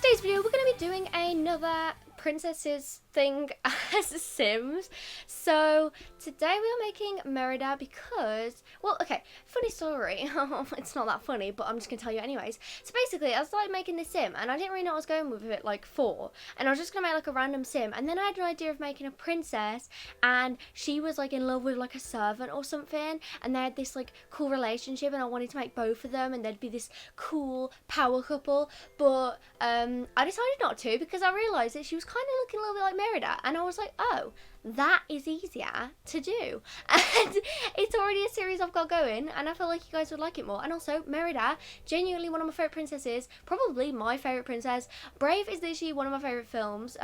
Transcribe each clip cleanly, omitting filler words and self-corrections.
today's video, we're going to be doing another princesses thing as Sims. So today we are making Merida because, well, okay, funny story. It's not that funny, but I'm just gonna tell you anyways. So basically, I started making this sim, and I didn't really know what I was going with it like for, and I was just gonna make like a random sim, and then I had an idea of making a princess, and she was like in love with like a servant or something, and they had this like cool relationship, and I wanted to make both of them, and there'd be this cool power couple, but I decided not to because I realised that she was kind of looking a little bit like Merida, and I was like, oh, that is easier to do, and it's already a series I've got going, and I feel like you guys would like it more. And also, Merida, genuinely one of my favourite princesses, probably my favourite princess. Brave is literally one of my favourite films,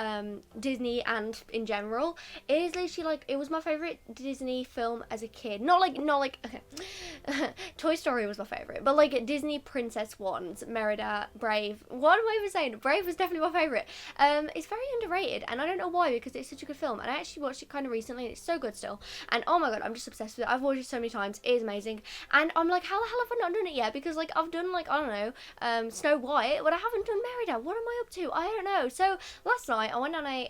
Disney and in general. It is literally like, it was my favourite Disney film as a kid. Not like, okay, Toy Story was my favourite, but like Disney princess ones, Merida, Brave, what am I even saying? Brave was definitely my favourite. It's very underrated, and I don't know why, because it's such a good film, and I actually watched it kind of recently, and it's so good still, and oh my god, I'm just obsessed with it. I've watched it so many times. It is amazing, and I'm like, how the hell have I not done it yet? Because like I've done like, I don't know, Snow White, but I haven't done Merida. What am I up to? I don't know. So last night I went on a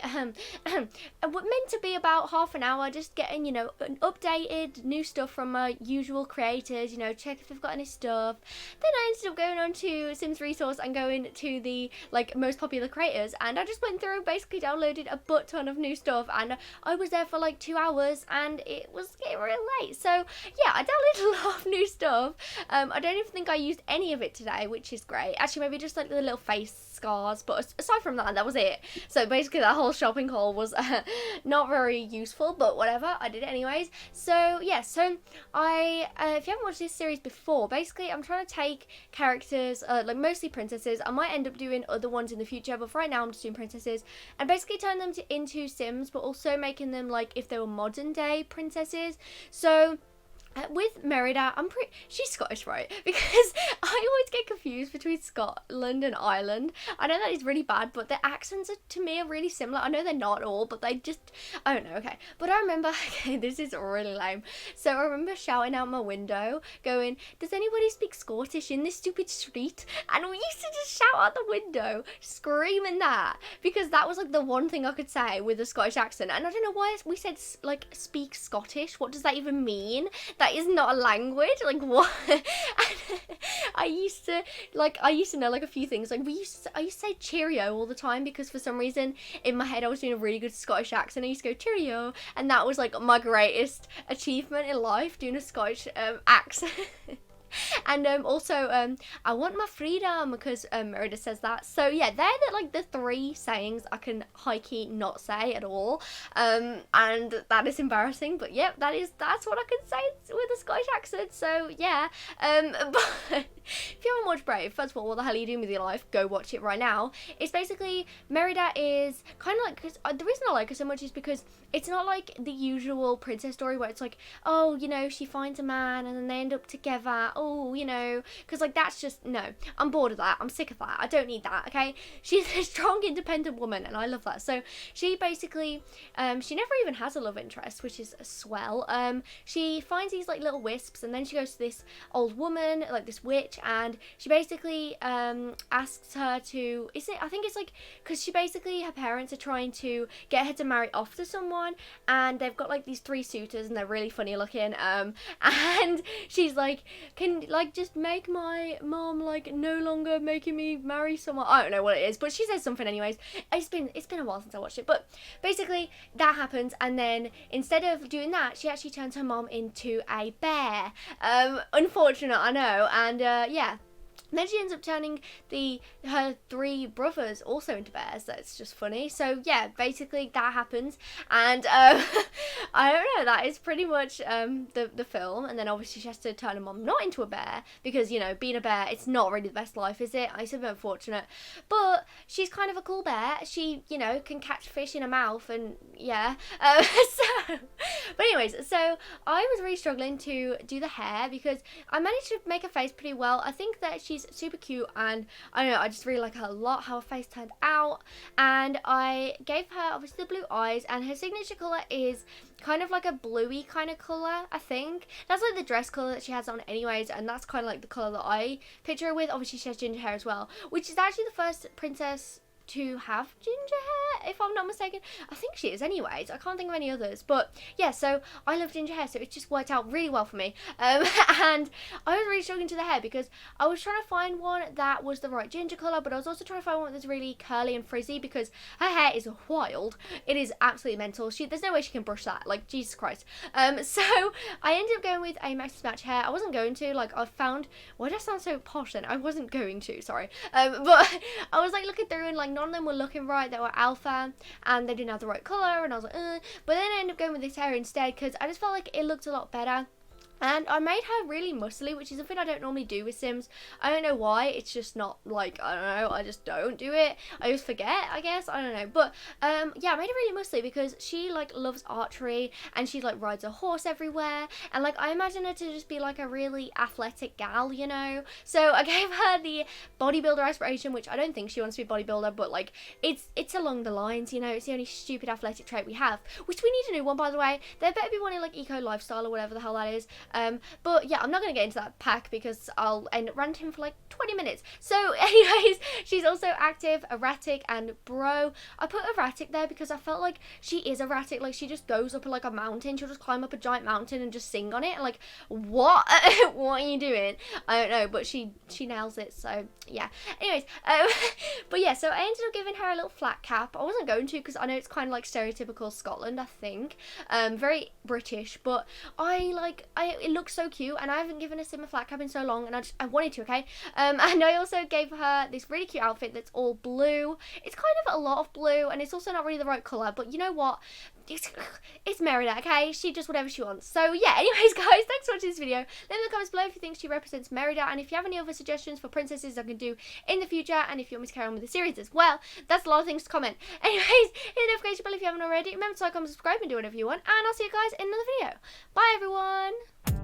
meant to be about half an hour, just getting, you know, updated new stuff from my usual creators, you know, check if they've got any stuff. Then I ended up going on to Sims Resource and going to the like most popular creators, and I just went through, basically downloaded a butt ton of new stuff, and I was there for like 2 hours, and it was getting real late. So yeah, I downloaded a lot of new stuff. I don't even think I used any of it today, which is great. Actually, maybe just like the little face scars, but aside from that, that was it. So basically that whole shopping haul was not very useful, but whatever, I did it anyways. So yeah, so if you haven't watched this series before, basically I'm trying to take characters, like mostly princesses. I might end up doing other ones in the future, but for right now I'm just doing princesses, and basically turn them into Sims, but also making them like if they were modern day princesses. So with Merida, she's Scottish, right? Because I always get confused between Scotland and Ireland. I know that is really bad, but their accents to me are really similar. I know they're not all, but they just, I don't know, okay. But I remember, okay, this is really lame. So I remember shouting out my window, going, does anybody speak Scottish in this stupid street? And we used to just shout out the window, screaming that, because that was like the one thing I could say with a Scottish accent. And I don't know why we said like speak Scottish. What does that even mean? That is not a language, like what? I used to know like a few things, like I used to say cheerio all the time, because for some reason in my head I was doing a really good Scottish accent. I used to go cheerio, and that was like my greatest achievement in life, doing a Scottish accent. And also I want my freedom, because Merida says that. So yeah, they're like the three sayings I can high-key not say at all, and that is embarrassing, but yeah, that's what I can say with a Scottish accent. So yeah, but if you haven't watched Brave, first of all, what the hell are you doing with your life? Go watch it right now. It's basically, Merida is kind of like, because the reason I like her so much is because it's not like the usual princess story where it's like, oh, you know, she finds a man and then they end up together, oh, you know, because like that's just, no, I'm bored of that. I'm sick of that. I don't need that, okay? She's a strong, independent woman, and I love that. So she basically, she never even has a love interest, which is a swell. She finds these like little wisps, and then she goes to this old woman, like this witch, and she basically asks her to, I think it's like, because she basically, her parents are trying to get her to marry off to someone, and they've got like these 3 suitors, and they're really funny looking, and she's like, can like just make my mom like no longer making me marry someone. I don't know what it is, but she says something anyways. It's been a while since I watched it, but basically that happens, and then instead of doing that, she actually turns her mom into a bear. Unfortunate, I know, and yeah. Then she ends up turning her 3 brothers also into bears. That's just funny. So yeah, basically that happens, and I don't know. That is pretty much the film. And then obviously she has to turn her mom not into a bear, because you know, being a bear, it's not really the best life, is it? It's a bit unfortunate, but she's kind of a cool bear. She, you know, can catch fish in her mouth, and yeah. But anyways, so I was really struggling to do the hair, because I managed to make her face pretty well. I think that she's super cute, and I don't know, I just really like her a lot, how her face turned out. And I gave her obviously the blue eyes, and her signature colour is kind of like a bluey kind of colour. I think that's like the dress colour that she has on anyways, and that's kind of like the colour that I picture her with. Obviously she has ginger hair as well, which is actually the first princess to have ginger hair, if I'm not mistaken. I think she is anyways. I can't think of any others. But yeah, so I love ginger hair, so it just worked out really well for me. And I was really struggling to the hair because I was trying to find one that was the right ginger colour, but I was also trying to find one that's really curly and frizzy because her hair is wild. It is absolutely mental. There's no way she can brush that. Like, Jesus Christ. So I ended up going with a Maxi Match hair. I wasn't going to. Like, I found... Why did I sound so posh then? I wasn't going to, sorry. But I was like looking through and like none of them were looking right. They were alpha and they didn't have the right colour, and I was like, But then I ended up going with this hair instead because I just felt like it looked a lot better. And I made her really muscly, which is something I don't normally do with Sims. I don't know why. It's just not, like, I don't know. I just don't do it. I just forget, I guess. I don't know. But, yeah, I made her really muscly because she, like, loves archery. And she, like, rides a horse everywhere. And, like, I imagine her to just be, like, a really athletic gal, you know. So I gave her the bodybuilder aspiration, which I don't think she wants to be a bodybuilder. But, like, it's along the lines, you know. It's the only stupid athletic trait we have. Which we need a new one, by the way. There better be one in, like, eco lifestyle or whatever the hell that is. But yeah, I'm not going to get into that pack because I'll end up ranting for like 20 minutes. So anyways, she's also active, erratic, and bro. I put erratic there because I felt like she is erratic. Like, she just goes up like a mountain. She'll just climb up a giant mountain and just sing on it. And like, what? What are you doing? I don't know, but she nails it. So yeah. Anyways, but yeah, so I ended up giving her a little flat cap. I wasn't going to because I know it's kind of like stereotypical Scotland, I think. Very British, but it looks so cute, and I haven't given a Sim a flat cap in so long, and I wanted to, okay? And I also gave her this really cute outfit that's all blue. It's kind of a lot of blue, and it's also not really the right colour, but you know what? It's Merida, okay? She does whatever she wants. So yeah, anyways guys, thanks for watching this video. Let me know in the comments below if you think she represents Merida, and if you have any other suggestions for princesses I can do in the future, and if you want me to carry on with the series as well. That's a lot of things to comment. Anyways, hit the notification bell if you haven't already. Remember to like, comment, subscribe, and do whatever you want, and I'll see you guys in another video. Bye everyone!